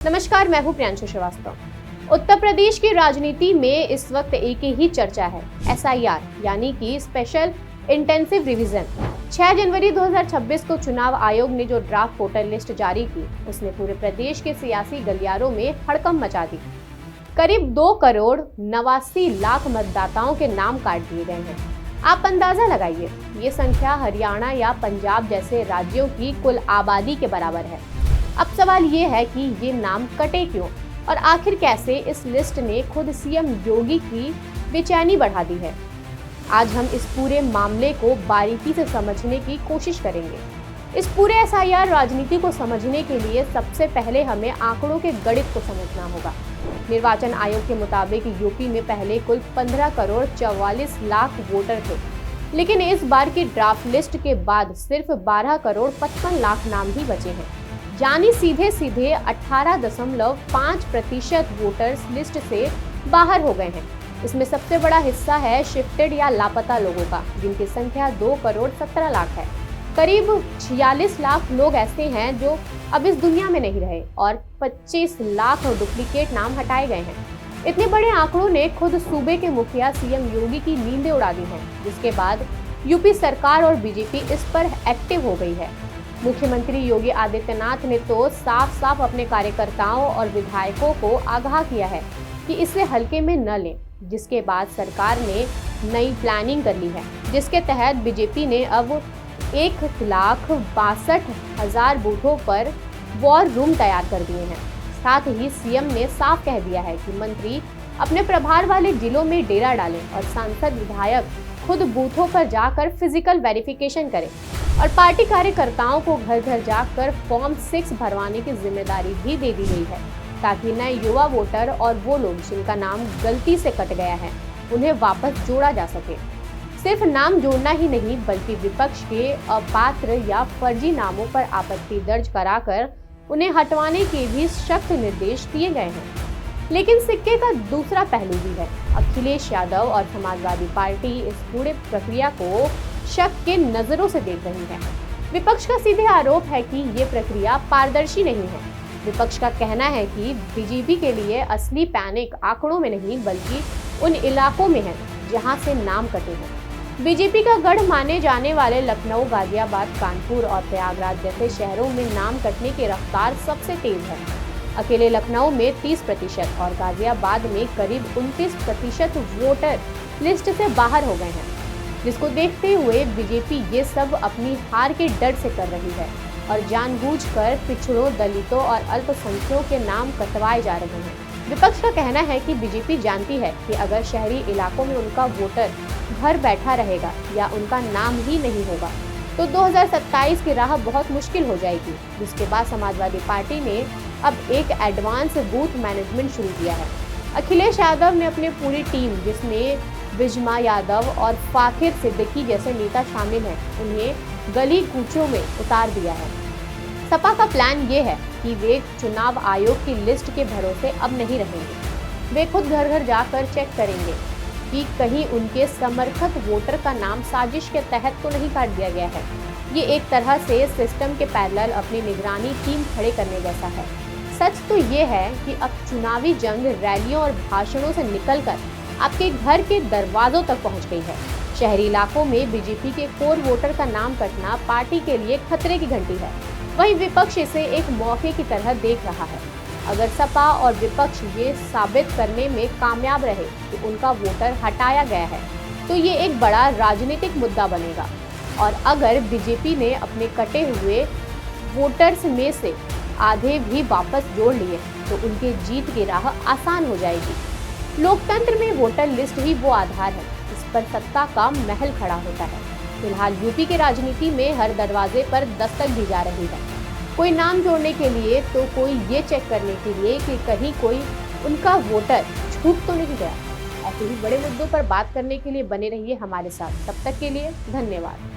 नमस्कार, मैं हूं प्रियांशु श्रीवास्तव। उत्तर प्रदेश की राजनीति में इस वक्त एक ही चर्चा है, SIR यानी कि स्पेशल इंटेंसिव रिवीजन। 6 जनवरी 2026 को चुनाव आयोग ने जो ड्राफ्ट वोटर लिस्ट जारी की, उसने पूरे प्रदेश के सियासी गलियारों में हड़कंप मचा दी। करीब 2 करोड़ 89 लाख मतदाताओं के नाम काट दिए गए हैं। आप अंदाजा लगाइए, ये संख्या हरियाणा या पंजाब जैसे राज्यों की कुल आबादी के बराबर है। अब सवाल ये है कि ये नाम कटे क्यों और आखिर कैसे इस लिस्ट ने खुद सीएम योगी की बेचैनी बढ़ा दी है। आज हम इस पूरे मामले को बारीकी से समझने की कोशिश करेंगे। इस पूरे SIR राजनीति को समझने के लिए सबसे पहले हमें आंकड़ों के गणित को समझना होगा। निर्वाचन आयोग के मुताबिक यूपी में पहले कुल 15 करोड़ 44 लाख वोटर थे, लेकिन इस बार की ड्राफ्ट लिस्ट के बाद सिर्फ 12 करोड़ 55 लाख नाम ही बचे हैं। यानी सीधे 18.5% वोटर्स लिस्ट से बाहर हो गए हैं। इसमें सबसे बड़ा हिस्सा है शिफ्टेड या लापता लोगों का, जिनकी संख्या 2 करोड़ 17 लाख है। करीब 46 लाख लोग ऐसे हैं जो अब इस दुनिया में नहीं रहे और 25 लाख डुप्लीकेट नाम हटाए गए हैं। इतने बड़े आंकड़ों ने खुद सूबे के मुखिया सीएम योगी की नींदें उड़ा दी हैं, जिसके बाद यूपी सरकार और बीजेपी इस पर एक्टिव हो गई है। मुख्यमंत्री योगी आदित्यनाथ ने तो साफ साफ अपने कार्यकर्ताओं और विधायकों को आगाह किया है कि इसे हल्के में न लें, जिसके बाद सरकार ने नई प्लानिंग कर ली है, जिसके तहत बीजेपी ने अब 1,62,000 बूथों पर वॉर रूम तैयार कर दिए हैं। साथ ही सीएम ने साफ कह दिया है कि मंत्री अपने प्रभार वाले जिलों में डेरा डालें और सांसद विधायक खुद बूथों पर जाकर फिजिकल वेरिफिकेशन करें और पार्टी कार्यकर्ताओं को घर घर जाकर फॉर्म 6 भरवाने की जिम्मेदारी भी दे दी गई है, ताकि नए युवा वोटर और वो लोग जिनका नाम गलती से कट गया है उन्हें वापस जोड़ा जा सके। सिर्फ नाम जोड़ना ही नहीं, बल्कि विपक्ष के अपात्र या फर्जी नामों पर आपत्ति दर्ज कराकर उन्हें हटवाने के भी सख्त निर्देश दिए गए हैं। लेकिन सिक्के का दूसरा पहलू भी है। अखिलेश यादव और समाजवादी पार्टी इस पूरे प्रक्रिया को शक के नजरों से देख रही है। विपक्ष का सीधे आरोप है कि ये प्रक्रिया पारदर्शी नहीं है। विपक्ष का कहना है कि बीजेपी के लिए असली पैनिक आंकड़ों में नहीं, बल्कि उन इलाकों में है जहां से नाम कटे हैं। बीजेपी का गढ़ माने जाने वाले लखनऊ, गाजियाबाद, कानपुर और प्रयागराज जैसे शहरों में नाम कटने की रफ्तार सबसे तेज है। अकेले लखनऊ में 30% और गाजियाबाद में करीब 29% वोटर लिस्ट से बाहर हो गए हैं, जिसको देखते हुए बीजेपी ये सब अपनी हार के डर से कर रही है और जानबूझकर पिछड़ों, दलितों और अल्पसंख्यकों के नाम कटवाए जा रहे हैं। विपक्ष का कहना है कि बीजेपी जानती है कि अगर शहरी इलाकों में उनका वोटर घर बैठा रहेगा या उनका नाम ही नहीं होगा तो 2027 की राह बहुत मुश्किल हो जाएगी। जिसके बाद समाजवादी पार्टी ने अब एक एडवांस बूथ मैनेजमेंट शुरू किया है। अखिलेश यादव ने अपनी पूरी टीम, जिसमें बिजमा यादव और फाखिर सिद्दीकी जैसे नेता शामिल हैं, उन्हें गली कूचों में उतार दिया है। सपा का प्लान ये है कि वे चुनाव आयोग की लिस्ट के भरोसे अब नहीं रहेंगे। वे खुद घर घर जाकर चेक करेंगे कि कहीं उनके समर्थक वोटर का नाम साजिश के तहत तो नहीं काट दिया गया है। ये एक तरह से सिस्टम के पैरेलल अपनी निगरानी टीम खड़े करने जैसा है। सच तो ये है कि अब चुनावी जंग रैलियों और भाषणों से निकलकर आपके घर के दरवाजों तक पहुंच गई है। शहरी इलाकों में बीजेपी के कोर वोटर का नाम कटना पार्टी के लिए खतरे की घंटी है। वहीं विपक्ष इसे एक मौके की तरह देख रहा है। अगर सपा और विपक्ष ये साबित करने में कामयाब रहे कि उनका वोटर हटाया गया है, तो ये एक बड़ा राजनीतिक मुद्दा बनेगा। और अगर बीजेपी ने अपने कटे हुए वोटर्स में से आधे भी वापस जोड़ लिए, तो उनके जीत की राह आसान हो जाएगी। लोकतंत्र में वोटर लिस्ट ही वो आधार है, इस पर सत्ता का महल खड़ा होता है। फिलहाल यूपी की राजनीति में हर दरवाजे पर दस्तक दी जा रही है, कोई नाम जोड़ने के लिए तो कोई ये चेक करने के लिए कि कहीं कोई उनका वोटर छूट तो नहीं गया। ऐसे ही बड़े मुद्दों पर बात करने के लिए बने रहिए हमारे साथ। तब तक के लिए धन्यवाद।